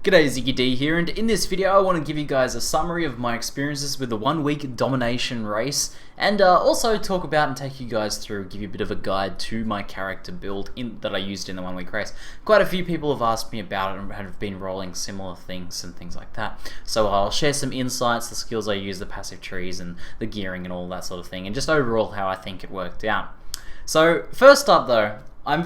G'day, Ziggy D here, and in this video I want to give you guys a summary of my experiences with the 1 week domination race, and also talk about and take you guys through, give you a bit of a guide to my character build that I used in the 1 week race. Quite a few people have asked me about it and have been rolling similar things and things like that. So I'll share some insights, the skills I use, the passive trees and the gearing and all that sort of thing, and just overall how I think it worked out. So first up though, I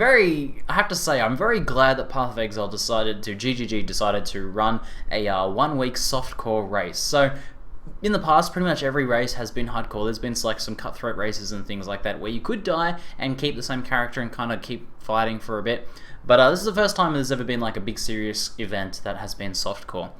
have to say, I'm very glad that Path of Exile decided to run a 1 week softcore race. So, in the past, pretty much every race has been hardcore. There's been like some cutthroat races and things like that where you could die and keep the same character and kind of keep fighting for a bit. But this is the first time there's ever been like a big serious event that has been softcore.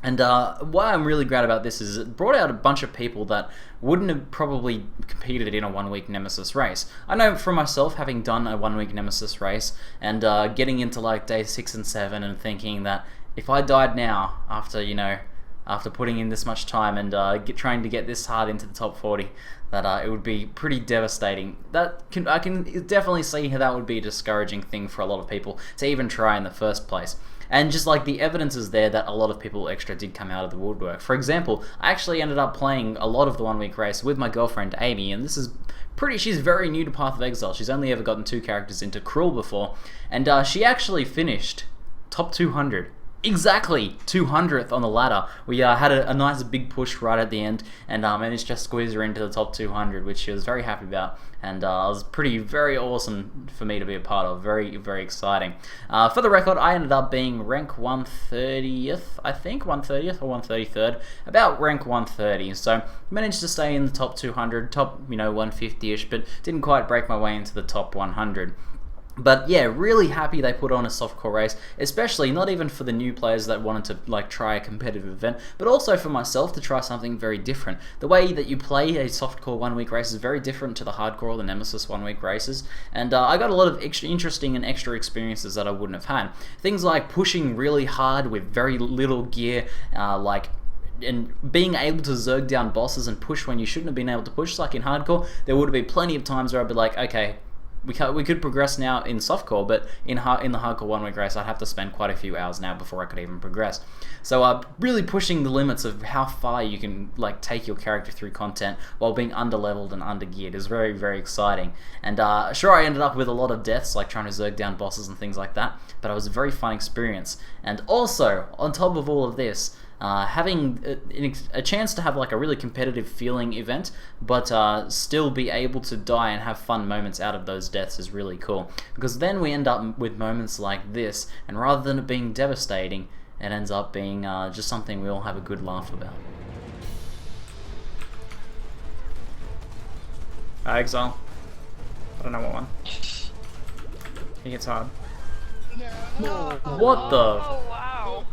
And why I'm really glad about this is it brought out a bunch of people that wouldn't have probably competed in a 1 week Nemesis race. I know for myself, having done a 1 week Nemesis race and getting into like day 6 and 7 and thinking that if I died now after putting in this much time and trying to get this hard into the top 40, that it would be pretty devastating. I can definitely see how that would be a discouraging thing for a lot of people to even try in the first place. And just like the evidence is there that a lot of people extra did come out of the woodwork. For example, I actually ended up playing a lot of the 1 week race with my girlfriend Amy, and she's very new to Path of Exile. She's only ever gotten 2 characters into Cruel before, and she actually finished top 200. Exactly 200th on the ladder. We had a nice big push right at the end and managed to squeeze her into the top 200, which she was very happy about, and it was very awesome for me to be a part of. Very, very exciting. For the record, I ended up being rank 130th, I think, 130th or 133rd, about rank 130, so managed to stay in the top 200, top 150ish, but didn't quite break my way into the top 100. But yeah, really happy they put on a softcore race, especially not even for the new players that wanted to try a competitive event, but also for myself to try something very different. The way that you play a softcore 1 week race is very different to the hardcore or the Nemesis 1 week races, and I got a lot of interesting and extra experiences that I wouldn't have had. Things like pushing really hard with very little gear, and being able to zerg down bosses and push when you shouldn't have been able to push. Like in hardcore, there would have been plenty of times where I'd be like, okay, we could progress now in softcore, but in the hardcore 1 week race, I'd have to spend quite a few hours now before I could even progress. So really pushing the limits of how far you can take your character through content while being underleveled and undergeared is very, very exciting. And sure, I ended up with a lot of deaths, like trying to zerg down bosses and things like that, but it was a very fun experience. And also, on top of all of this, having a chance to have a really competitive feeling event, but still be able to die and have fun moments out of those deaths is really cool. Because then we end up with moments like this, and rather than it being devastating, it ends up being just something we all have a good laugh about. Exile. I don't know what one. He gets hard. No. What the? Oh, wow.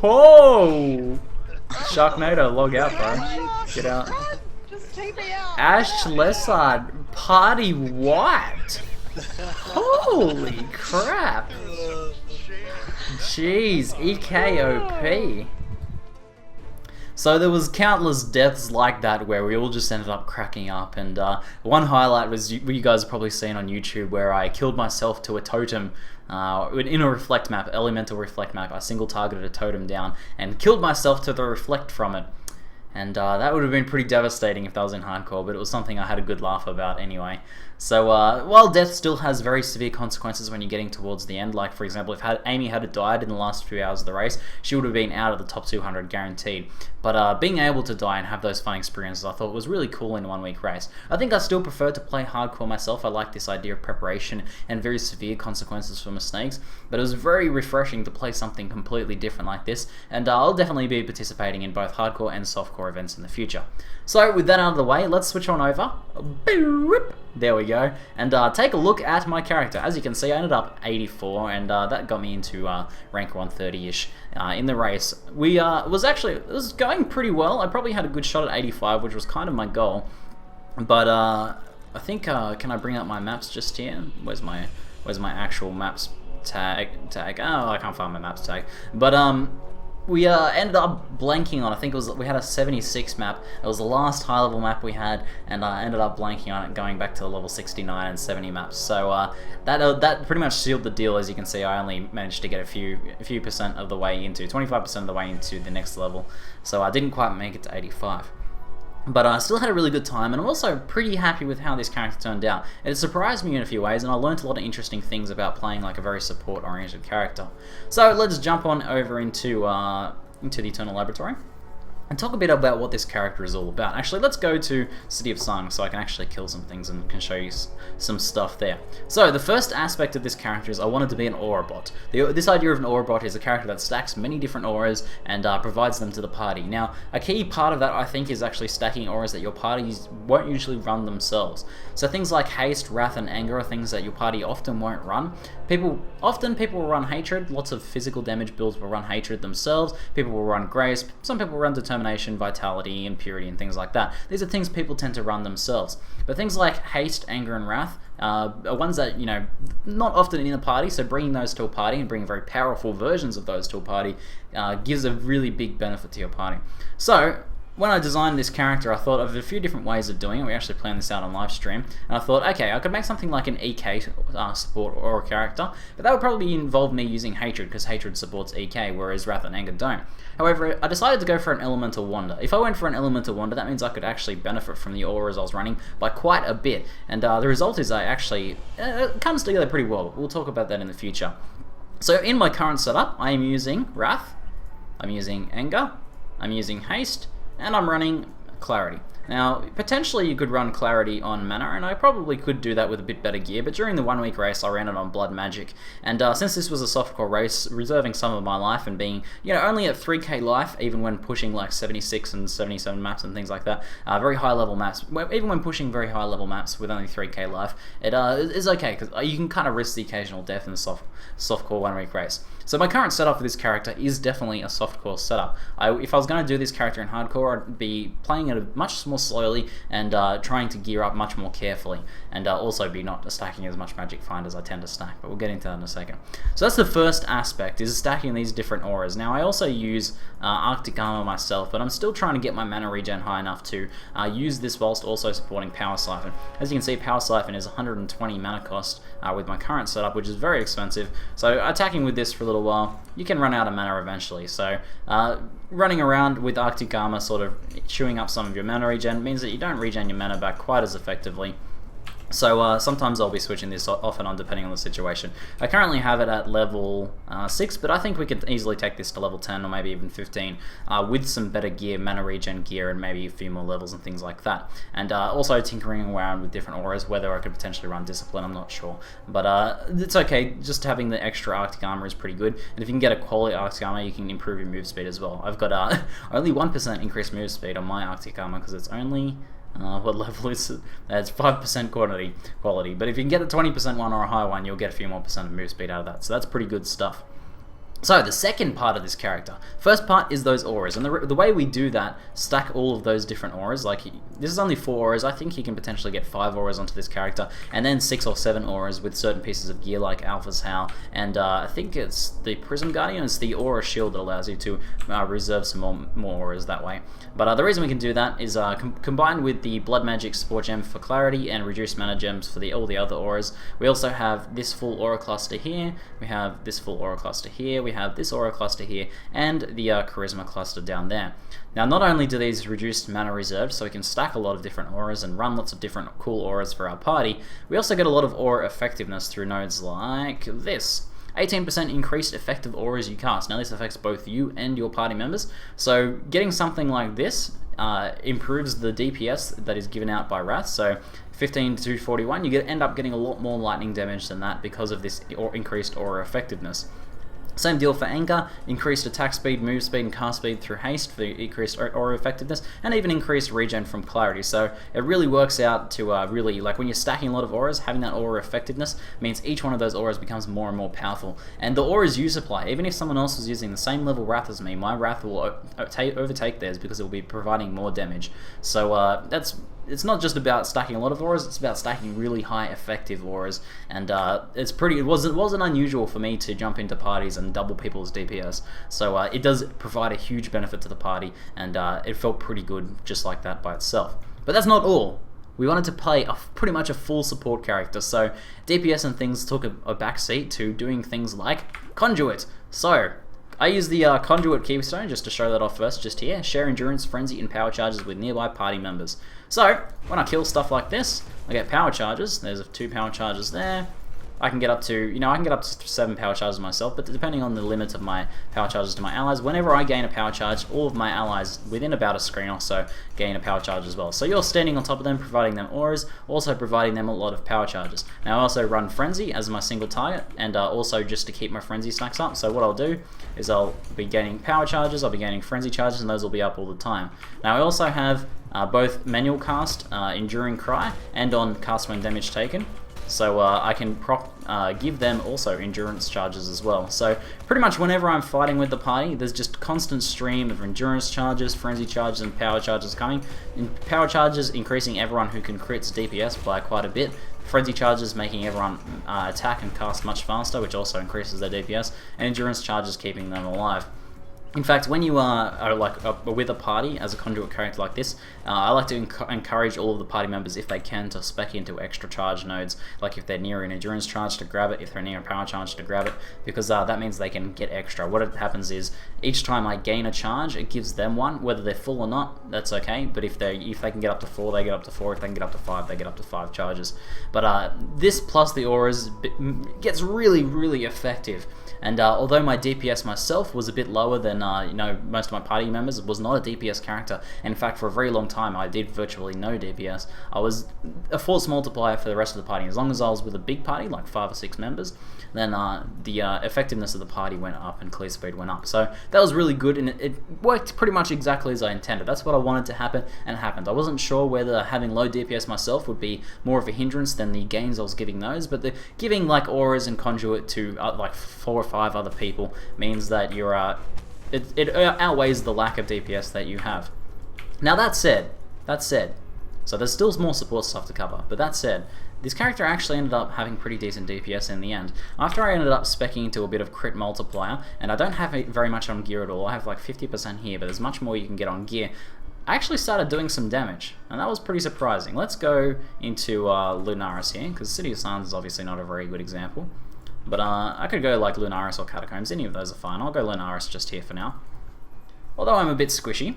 Oh! Sharknado, log out, bro. Get out. Just take me out. Ash Lessard, party wiped. Holy crap. Jeez, EKOP. So there was countless deaths like that where we all just ended up cracking up, and one highlight was you guys have probably seen on YouTube where I killed myself to a totem in a reflect map, elemental reflect map. I single targeted a totem down and killed myself to the reflect from it. And that would have been pretty devastating if that was in hardcore, but it was something I had a good laugh about anyway. So while death still has very severe consequences when you're getting towards the end, like for example, if Amy had died in the last few hours of the race, she would have been out of the top 200 guaranteed. But being able to die and have those fun experiences I thought was really cool in a 1 week race. I think I still prefer to play hardcore myself. I like this idea of preparation and very severe consequences for mistakes, but it was very refreshing to play something completely different like this, and I'll definitely be participating in both hardcore and softcore events in the future. So with that out of the way, let's switch on over. There we go, and take a look at my character. As you can see, I ended up 84, and that got me into rank 130-ish in the race. It was going pretty well. I probably had a good shot at 85, which was kind of my goal. But I think can I bring up my maps just here? Where's my actual maps tag? Oh, I can't find my maps tag. But we ended up blanking on, I think it was, we had a 76 map. It was the last high level map we had, and I ended up blanking on it, going back to the level 69 and 70 maps. So that pretty much sealed the deal. As you can see, I only managed to get a few percent of the way into, 25% of the way into the next level. So I didn't quite make it to 85. But I still had a really good time, and I'm also pretty happy with how this character turned out. It surprised me in a few ways, and I learned a lot of interesting things about playing like a very support-oriented character. So let's jump on over into the Eternal Laboratory and talk a bit about what this character is all about. Actually, let's go to City of Sung so I can actually kill some things and can show you some stuff there. So the first aspect of this character is I wanted to be an aura bot. This idea of an aura bot is a character that stacks many different auras and provides them to the party. Now, a key part of that, I think, is actually stacking auras that your parties won't usually run themselves. So things like Haste, Wrath, and Anger are things that your party often won't run. People will run Hatred. Lots of physical damage builds will run Hatred themselves. People will run Grace. Some people run Determination, Vitality, and Purity, and things like that. These are things people tend to run themselves. But things like Haste, Anger, and Wrath are ones that, you know, not often in a party, so bringing those to a party and bringing very powerful versions of those to a party gives a really big benefit to your party. So when I designed this character, I thought of a few different ways of doing it. We actually planned this out on live stream, and I thought, okay, I could make something like an EK support or a character, but that would probably involve me using Hatred, because Hatred supports EK, whereas Wrath and Anger don't. However, I decided to go for an Elemental Wonder. If I went for an Elemental Wonder, that means I could actually benefit from the auras I was running by quite a bit, and the result is it comes together pretty well. We'll talk about that in the future. So in my current setup, I am using Wrath, I'm using Anger, I'm using Haste, and I'm running Clarity. Now, potentially you could run Clarity on Mana, and I probably could do that with a bit better gear, but during the 1 week race I ran it on Blood Magic, and since this was a softcore race, reserving some of my life and being, you know, only at 3k life, even when pushing like 76 and 77 maps and things like that, very high level maps, even when pushing very high level maps with only 3k life, it is okay, because you can kind of risk the occasional death in the softcore 1 week race. So my current setup for this character is definitely a softcore setup. If I was going to do this character in hardcore, I'd be playing it much more slowly and trying to gear up much more carefully, and also be not stacking as much Magic Find as I tend to stack, but we'll get into that in a second. So that's the first aspect, is stacking these different auras. Now I also use Arctic Armor myself, but I'm still trying to get my mana regen high enough to use this whilst also supporting Power Siphon. As you can see, Power Siphon is 120 mana cost with my current setup, which is very expensive, so attacking with this for a little while, you can run out of mana eventually. So running around with Arctic Armor, sort of chewing up some of your mana regen, means that you don't regen your mana back quite as effectively. So sometimes I'll be switching this off and on depending on the situation. I currently have it at level 6, but I think we could easily take this to level 10 or maybe even 15 with some better gear, mana regen gear, and maybe a few more levels and things like that. And also tinkering around with different auras, whether I could potentially run Discipline, I'm not sure. But it's okay, just having the extra Arctic Armor is pretty good. And if you can get a quality Arctic Armor, you can improve your move speed as well. I've got only 1% increased move speed on my Arctic Armor because it's only... what level is it? It's 5% quality, but if you can get a 20% one or a high one, you'll get a few more percent of move speed out of that, so that's pretty good stuff. So the second part of this character, first part is those auras, and the way we do that, stack all of those different auras. Like this is only 4 auras. I think you can potentially get 5 auras onto this character, and then 6 or 7 auras with certain pieces of gear like Alpha's Howl, and I think it's the Prism Guardian. It's the aura shield that allows you to reserve some more auras that way. But the reason we can do that is combined with the Blood Magic Support Gem for Clarity and Reduced Mana Gems for all the other auras. We also have this full aura cluster here. We have this full aura cluster here. We have this aura cluster here, and the charisma cluster down there. Now, not only do these reduce mana reserved, so we can stack a lot of different auras and run lots of different cool auras for our party, we also get a lot of aura effectiveness through nodes like this. 18% increased effective auras you cast. Now this affects both you and your party members, so getting something like this improves the DPS that is given out by Wrath, so 15 to 41, you end up getting a lot more lightning damage than that because of this increased aura effectiveness. Same deal for Anger, increased attack speed, move speed, and cast speed through Haste for increased aura effectiveness, and even increased regen from Clarity. So it really works out to really, like when you're stacking a lot of auras, having that aura effectiveness means each one of those auras becomes more and more powerful. And the auras you supply, even if someone else is using the same level Wrath as me, my Wrath will overtake theirs because it will be providing more damage. So that's it's not just about stacking a lot of auras, it's about stacking really high effective auras, and it wasn't unusual for me to jump into parties and double people's DPS, so it does provide a huge benefit to the party, and it felt pretty good just like that by itself. But that's not all. We wanted to play pretty much a full support character, so DPS and things took a backseat to doing things like Conduit. So I use the Conduit keystone just to show that off first, just here. Share endurance, frenzy, and power charges with nearby party members. So when I kill stuff like this, I get power charges. There's 2 power charges there. I can get up to, I can get up to 7 power charges myself, but depending on the limit of my power charges to my allies, whenever I gain a power charge, all of my allies within about a screen or so gain a power charge as well. So you're standing on top of them, providing them auras, also providing them a lot of power charges. Now I also run Frenzy as my single target, and also just to keep my Frenzy stacks up. So what I'll do is I'll be gaining power charges, I'll be gaining Frenzy charges, and those will be up all the time. Now I also have both manual cast, Enduring Cry, and on cast when damage taken. So I can give them also endurance charges as well. So pretty much whenever I'm fighting with the party, there's just constant stream of endurance charges, frenzy charges, and power charges coming. And power charges increasing everyone who can crit DPS by quite a bit. Frenzy charges making everyone attack and cast much faster, which also increases their DPS. And endurance charges keeping them alive. In fact, when you are with a party as a Conduit character like this, I like to encourage all of the party members, if they can, to spec into extra charge nodes. Like if they're near an endurance charge, to grab it. If they're near a power charge, to grab it, because that means they can get extra. What happens is each time I gain a charge, it gives them one. Whether they're full or not, that's okay. But if they can get up to 4, they get up to 4. If they can get up to 5, they get up to 5 charges. But this plus the auras gets really effective. And although my DPS myself was a bit lower than most of my party members, was not a DPS character. And in fact, for a very long time, I did virtually no DPS. I was a force multiplier for the rest of the party. As long as I was with a big party, like 5 or 6 members, then the effectiveness of the party went up and clear speed went up. So that was really good, and it worked pretty much exactly as I intended. That's what I wanted to happen, and it happened. I wasn't sure whether having low DPS myself would be more of a hindrance than the gains I was giving those, but giving like auras and Conduit to like 4 or 5 other people means that you're it outweighs the lack of DPS that you have. Now that said, so there's still more support stuff to cover, but that said, this character actually ended up having pretty decent DPS in the end. After I ended up speccing into a bit of crit multiplier, and I don't have very much on gear at all, I have like 50% here, but there's much more you can get on gear, I actually started doing some damage, and that was pretty surprising. Let's go into Lunaris here, because City of Silence is obviously not a very good example. But I could go like Lunaris or Catacombs, any of those are fine. I'll go Lunaris just here for now. Although I'm a bit squishy,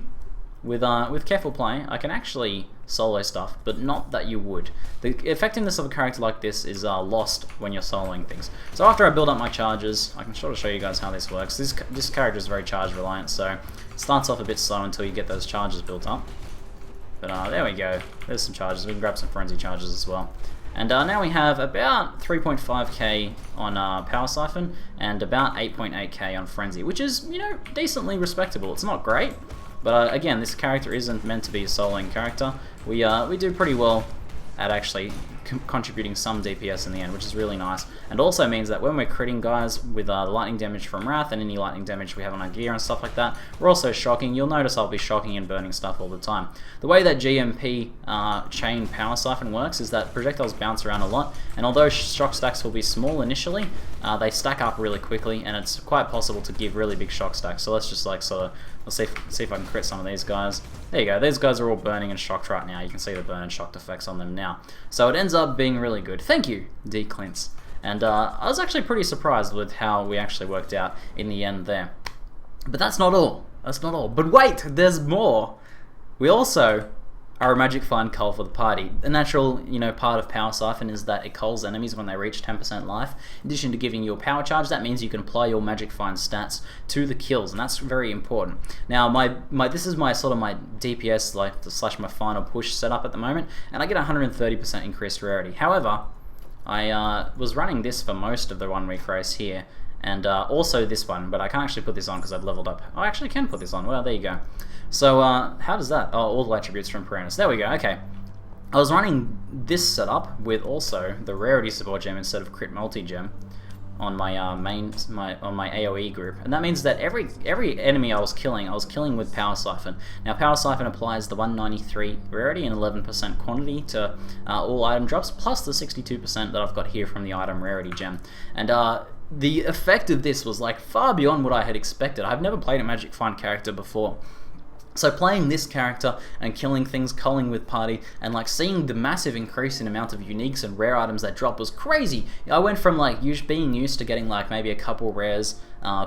with careful play, I can actually solo stuff, but not that you would. The effectiveness of a character like this is lost when you're soloing things. So after I build up my charges, I can sort of show you guys how this works. This character is very charge reliant, so it starts off a bit slow until you get those charges built up. But there we go, there's some charges. We can grab some frenzy charges as well. And now we have about 3.5k on Power Siphon and about 8.8k on Frenzy, which is, decently respectable. It's not great, but again, this character isn't meant to be a soloing character. We do pretty well at actually contributing some DPS in the end, which is really nice. And also means that when we're critting guys with lightning damage from Wrath and any lightning damage we have on our gear and stuff like that, we're also shocking. You'll notice I'll be shocking and burning stuff all the time. The way that GMP chain Power Siphon works is that projectiles bounce around a lot, and although shock stacks will be small initially, they stack up really quickly, and it's quite possible to give really big shock stacks. So let's just let's see if I can crit some of these guys. There you go, these guys are all burning and shocked right now. You can see the burn and shocked effects on them now. So it ends up being really good. Thank you, D. Clints. And I was actually pretty surprised with how we actually worked out in the end there. But that's not all. That's not all. But wait, there's more. We also are a magic find cull for the party. The natural, part of Power Siphon is that it culls enemies when they reach 10% life. In addition to giving you a power charge, that means you can apply your magic find stats to the kills, and that's very important. Now, this is my DPS slash my final push setup at the moment, and I get 130% increased rarity. However, I was running this for most of the 1 week race here, and also this one, but I can't actually put this on because I've leveled up. I actually can put this on. Well, there you go. So how does that? Oh, all the attributes from Perennis. There we go. Okay. I was running this setup with also the rarity support gem instead of crit multi gem. on my on my AoE group, and that means that every enemy I was killing with Power Siphon. Now Power Siphon applies the 193 rarity and 11% quantity to all item drops, plus the 62% that I've got here from the item rarity gem, and the effect of this was like far beyond what I had expected. I've never played a Magic Find character before. So playing this character and killing things, culling with party, and like seeing the massive increase in amount of uniques and rare items that drop was crazy. I went from like being used to getting like maybe a couple rares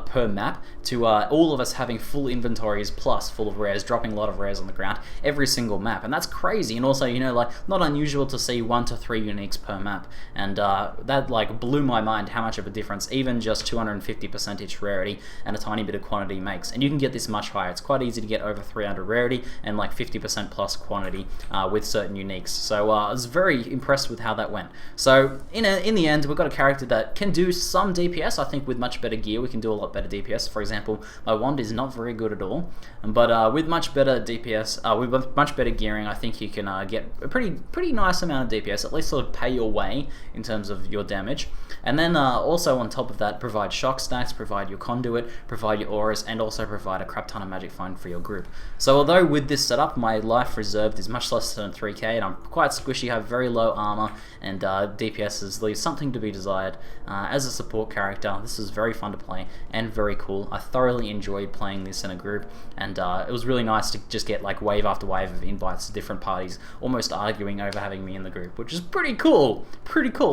per map to all of us having full inventories plus full of rares, dropping a lot of rares on the ground every single map, and that's crazy. And also, you know, like not unusual to see 1 to 3 uniques per map, and that like blew my mind how much of a difference even just 250% rarity and a tiny bit of quantity makes. And you can get this much higher. It's quite easy to get over 300 rarity and like 50% plus quantity with certain uniques. So I was very impressed with how that went. So in the end, we've got a character that can do some DPS. I think with much better gear we can do a lot better DPS. For example, my wand is not very good at all, but with much better DPS, with much better gearing, I think you can get a pretty nice amount of DPS, at least sort of pay your way in terms of your damage. And then also on top of that, provide shock stacks, provide your conduit, provide your auras, and also provide a crap ton of magic find for your group. So although with this setup my life reserved is much less than 3k and I'm quite squishy, I have very low armor, and DPS leaves something to be desired. As a support character, this is very fun to play and very cool. I thoroughly enjoyed playing this in a group, and it was really nice to just get like wave after wave of invites to different parties, almost arguing over having me in the group, which is pretty cool,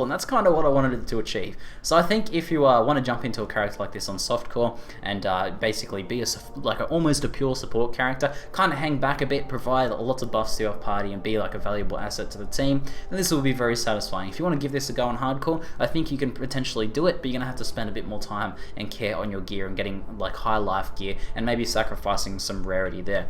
and that's kind of what I wanted to achieve. So I think if you want to jump into a character like this on softcore and basically be almost a pure support character, kind of hang back a bit, provide lots of buffs to your party, and be like a valuable asset to the team, then this will be very satisfying. If you want to give this a go on hardcore, I think you can potentially do it, but you're gonna have to spend a bit more time and care on your gear and getting like high life gear and maybe sacrificing some rarity there.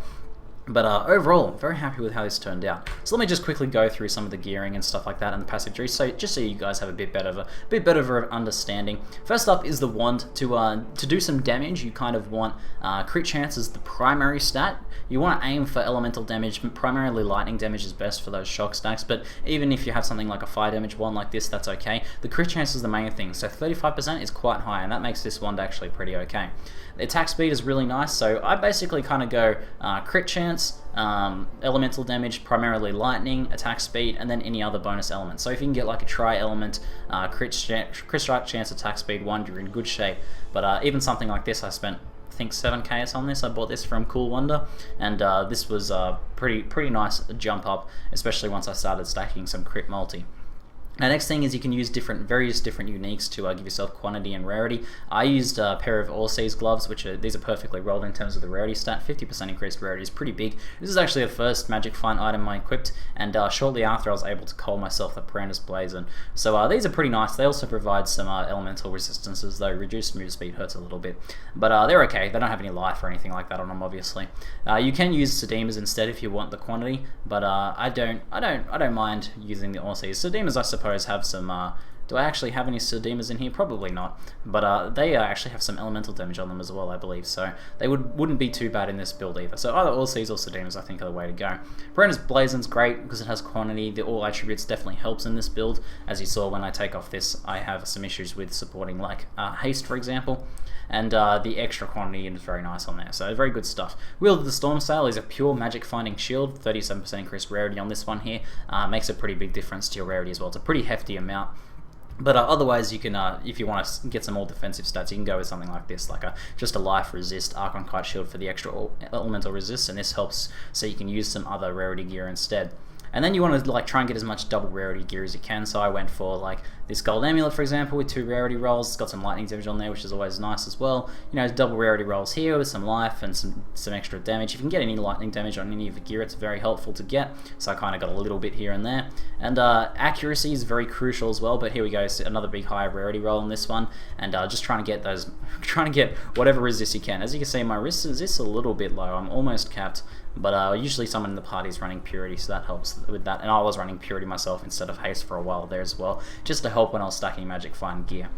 But overall, I'm very happy with how this turned out. So let me just quickly go through some of the gearing and stuff like that and the passive trees, so just so you guys have a bit better of an understanding. First up is the wand. To do some damage, you kind of want crit chance as the primary stat. You want to aim for elemental damage. Primarily lightning damage is best for those shock stacks, but even if you have something like a fire damage wand like this, that's okay. The crit chance is the main thing, so 35% is quite high, and that makes this wand actually pretty okay. The attack speed is really nice, so I basically kind of go crit chance, elemental damage, primarily lightning, attack speed, and then any other bonus element. So if you can get like a tri-element, crit strike chance, attack speed 1, you're in good shape. But even something like this, I spent I think 7k on this. I bought this from Cool Wonder, and this was a pretty nice jump up, especially once I started stacking some crit multi. Now, next thing is you can use various different uniques to give yourself quantity and rarity. I used a pair of All Seas gloves, these are perfectly rolled in terms of the rarity stat. 50% increased rarity is pretty big. This is actually the first Magic Find item I equipped, and shortly after I was able to cull myself the Piranha's Blazon. So these are pretty nice. They also provide some elemental resistances, though reduced move speed hurts a little bit. But they're okay. They don't have any life or anything like that on them, obviously. You can use Sedemas instead if you want the quantity, but I don't mind using the All Seas. Sedemas, I suppose, have some do I actually have any Sedemas in here? Probably not, but they actually have some elemental damage on them as well, I believe, so they wouldn't be too bad in this build either. So either All Seas or Sedemas I think are the way to go. Piranha's Blazon's great because it has quantity. The all attributes definitely helps in this build. As you saw, when I take off this, I have some issues with supporting like haste, for example, and the extra quantity is very nice on there, so very good stuff. Wield of the Storm Sail is a pure magic finding shield, 37% increased rarity on this one here, makes a pretty big difference to your rarity as well. It's a pretty hefty amount. But otherwise, you can, if you want to get some more defensive stats, you can go with something like this, like just a life resist, Archon Kite Shield for the extra elemental resist, and this helps so you can use some other rarity gear instead. And then you want to like try and get as much double rarity gear as you can, so I went for like this gold amulet, for example, with 2 rarity rolls. It's got some lightning damage on there, which is always nice as well. You know, double rarity rolls here with some life and some extra damage. If you can get any lightning damage on any of the gear, it's very helpful to get, so I kind of got a little bit here and there. And accuracy is very crucial as well, but here we go, so another big high rarity roll on this one, and just trying to get whatever resist you can. As you can see, my resist is a little bit low. I'm almost capped, but usually someone in the party is running Purity, so that helps with that. And I was running Purity myself instead of Haste for a while there as well, just to help when I was stacking Magic Find gear.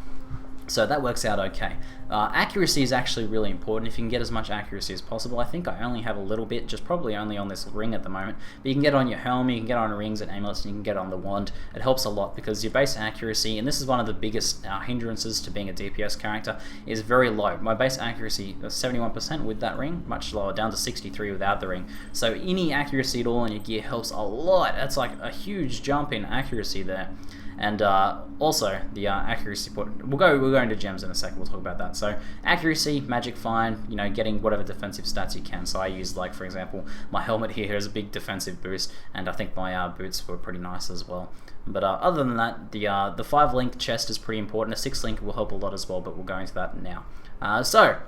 So that works out okay. Accuracy is actually really important. If you can get as much accuracy as possible. I think I only have a little bit, just probably only on this ring at the moment. But you can get it on your helmet, you can get it on rings and amulets, and you can get it on the wand. It helps a lot because your base accuracy, and this is one of the biggest hindrances to being a DPS character, is very low. My base accuracy is 71% with that ring, much lower, down to 63 without the ring. So any accuracy at all on your gear helps a lot. That's like a huge jump in accuracy there. And also the accuracy we'll go into gems in a second. We'll talk about that. So accuracy, magic find, you know, getting whatever defensive stats you can. So I used, like, for example, my helmet here has a big defensive boost, and I think my boots were pretty nice as well. But other than that, the 5-link chest is pretty important. A 6-link will help a lot as well, but we'll go into that now. So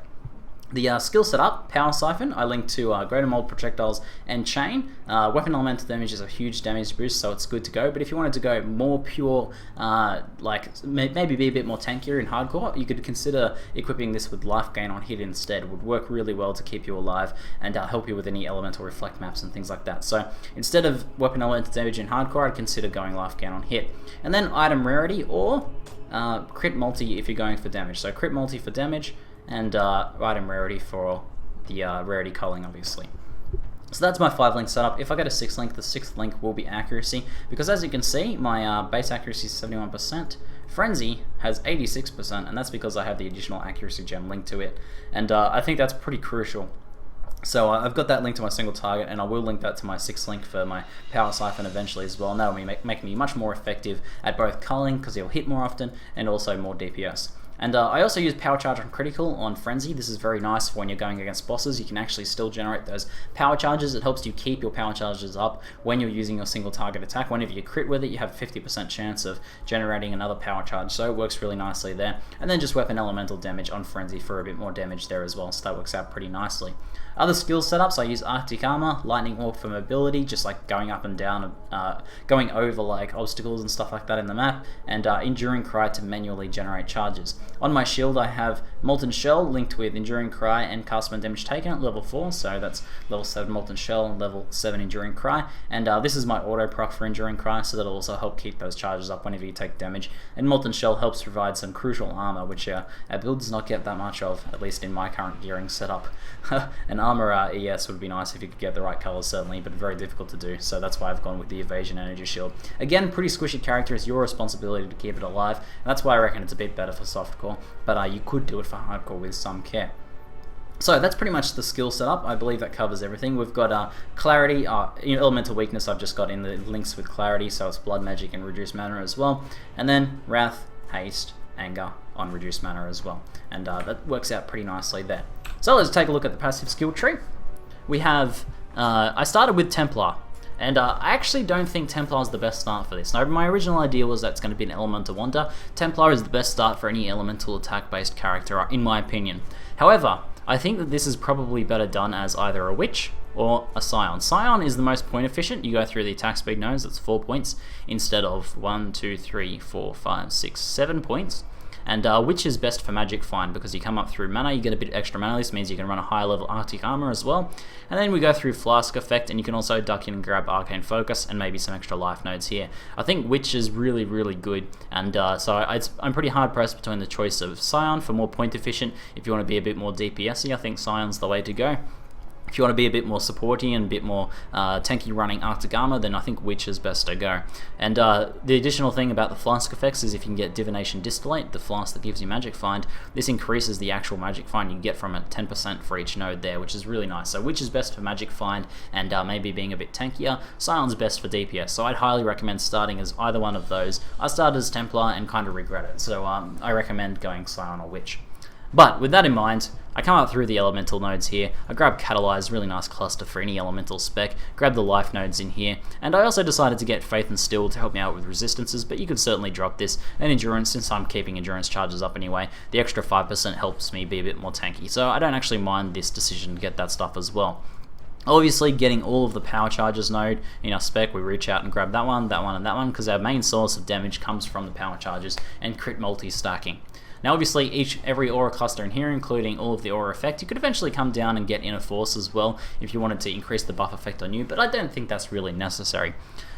the skill setup, Power Siphon, I linked to Greater Mold Projectiles and Chain. Weapon Elemental Damage is a huge damage boost, so it's good to go. But if you wanted to go more pure, like maybe be a bit more tankier in hardcore, you could consider equipping this with Life Gain on hit instead. It would work really well to keep you alive and help you with any Elemental Reflect maps and things like that. So instead of Weapon Elemental Damage in hardcore, I'd consider going Life Gain on hit. And then Item Rarity or Crit Multi if you're going for damage. So Crit Multi for damage, and item rarity for the rarity culling, obviously. So that's my 5-link setup. If I get a 6-link, the 6th link will be accuracy, because as you can see, my base accuracy is 71%. Frenzy has 86%, and that's because I have the additional accuracy gem linked to it, and I think that's pretty crucial. So I've got that linked to my single target, and I will link that to my 6th link for my Power Siphon eventually as well, and that will be making me much more effective at both culling, because he'll hit more often, and also more DPS. And I also use Power Charge on Critical on Frenzy. This is very nice for when you're going against bosses. You can actually still generate those power charges. It helps you keep your power charges up when you're using your single target attack. Whenever you crit with it, you have a 50% chance of generating another power charge, so it works really nicely there. And then just Weapon Elemental Damage on Frenzy for a bit more damage there as well, so that works out pretty nicely. Other skill setups, I use Arctic Armor, Lightning Orb for mobility, just like going up and down, going over like obstacles and stuff like that in the map, and Enduring Cry to manually generate charges. On my shield I have Molten Shell linked with Enduring Cry and Castman Damage Taken at level 4, so that's level 7 Molten Shell, level 7 Enduring Cry, and this is my auto proc for Enduring Cry, so that'll also help keep those charges up whenever you take damage. And Molten Shell helps provide some crucial armor, which our build does not get that much of, at least in my current gearing setup. An armor ES would be nice if you could get the right colors, certainly, but very difficult to do, so that's why I've gone with the Evasion Energy Shield. Again, pretty squishy character, it's your responsibility to keep it alive, and that's why I reckon it's a bit better for softcore, but you could do it for hardcore with some care. So that's pretty much the skill setup. I believe that covers everything. We've got Clarity, Elemental Weakness I've just got in the links with Clarity, so it's Blood Magic and Reduced Mana as well, and then Wrath, Haste, Anger on Reduced Mana as well, and that works out pretty nicely there. So let's take a look at the passive skill tree. We have, I started with Templar, and I actually don't think Templar is the best start for this. Now, my original idea was that it's going to be an Elemental Wonder. Templar is the best start for any elemental attack based character, in my opinion. However, I think that this is probably better done as either a Witch or a Scion. Scion is the most point efficient. You go through the attack speed nodes, that's 4 points, instead of 1, 2, 3, 4, 5, 6, 7 points. And Witch is best for Magic Find because you come up through mana, you get a bit extra mana. This means you can run a higher level Arctic Armor as well. And then we go through Flask Effect, and you can also duck in and grab Arcane Focus and maybe some extra life nodes here. I think Witch is really, really good, and so I'm pretty hard pressed between the choice of Scion for more point efficient. If you want to be a bit more DPS-y, I think Scion's the way to go. If you want to be a bit more supporty and a bit more tanky running Arctic Armor, then I think Witch is best to go. And the additional thing about the Flask effects is if you can get Divination Distillate, the flask that gives you Magic Find, this increases the actual Magic Find you get from it 10% for each node there, which is really nice. So Witch is best for Magic Find and maybe being a bit tankier. Scion's best for DPS, so I'd highly recommend starting as either one of those. I started as Templar and kind of regret it, so I recommend going Scion or Witch. But with that in mind, I come up through the elemental nodes here, I grab Catalyze, really nice cluster for any elemental spec, grab the life nodes in here, and I also decided to get Faith and Still to help me out with resistances, but you could certainly drop this, and Endurance, since I'm keeping Endurance charges up anyway, the extra 5% helps me be a bit more tanky, so I don't actually mind this decision to get that stuff as well. Obviously, getting all of the power charges node in our spec, we reach out and grab that one, and that one, because our main source of damage comes from the power charges and crit multi-stacking. Now obviously every aura cluster in here, including all of the aura effect, you could eventually come down and get Inner Force as well if you wanted to increase the buff effect on you, but I don't think that's really necessary.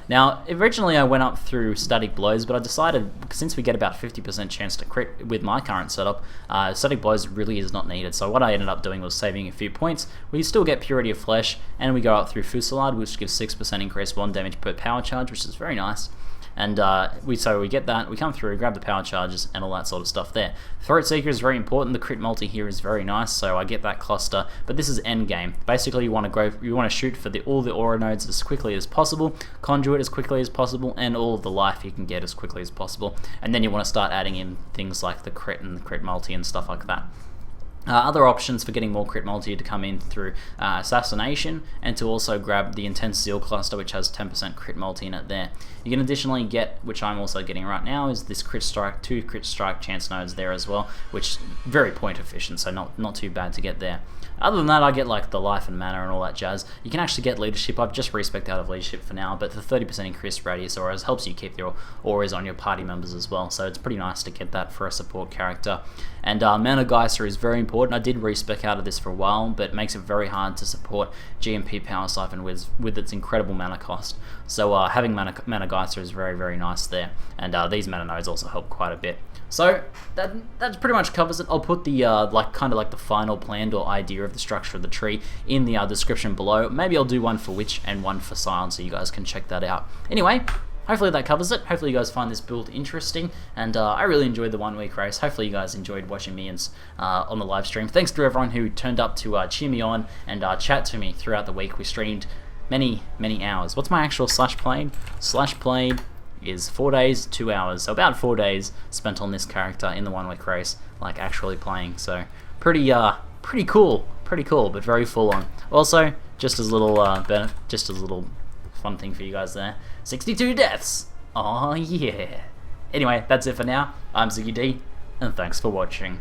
Now, originally I went up through static blows, but I decided, since we get about 50% chance to crit with my current setup, static blows really is not needed. So what I ended up doing was saving a few points. We still get Purity of Flesh, and we go up through Fusillade, which gives 6% increased 1 damage per power charge, which is very nice. And we get that, we come through, grab the power charges, and all that sort of stuff there. Throat Seeker is very important. The crit multi here is very nice, so I get that cluster. But this is end game. Basically, you want to shoot for all the aura nodes as quickly as possible, Conduit as quickly as possible, and all of the life you can get as quickly as possible. And then you want to start adding in things like the crit and the crit multi and stuff like that. Other options for getting more crit multi to come in through Assassination, and to also grab the Intense Zeal cluster, which has 10% crit multi in it there. You can additionally get, which I'm also getting right now, is this crit strike, 2 crit strike chance nodes there as well, which very point efficient, so not too bad to get there. Other than that, I get like the life and mana and all that jazz. You can actually get leadership. I've just respec'd out of leadership for now, but the 30% increased radius auras helps you keep your auras on your party members as well, so it's pretty nice to get that for a support character. And Mana Geyser is very important. I did respec out of this for a while, but it makes it very hard to support GMP Power Siphon with its incredible mana cost. So having Mana Geyser is very, very nice there, and these mana nodes also help quite a bit. So that pretty much covers it. I'll put the kind of like the final planned or idea of the structure of the tree in the description below. Maybe I'll do one for Witch and one for Silent, so you guys can check that out. Anyway, hopefully that covers it. Hopefully you guys find this build interesting, and I really enjoyed the 1 week race. Hopefully you guys enjoyed watching me on the live stream. Thanks to everyone who turned up to cheer me on and chat to me throughout the week. We streamed many hours. What's my actual slash played? Slash played is 4 days, 2 hours, so about 4 days spent on this character in the 1 week race, like actually playing. So pretty cool, but very full on. Also, just as little fun thing for you guys there, 62 deaths. Oh yeah. Anyway, that's it for now. I'm Ziggy D, and thanks for watching.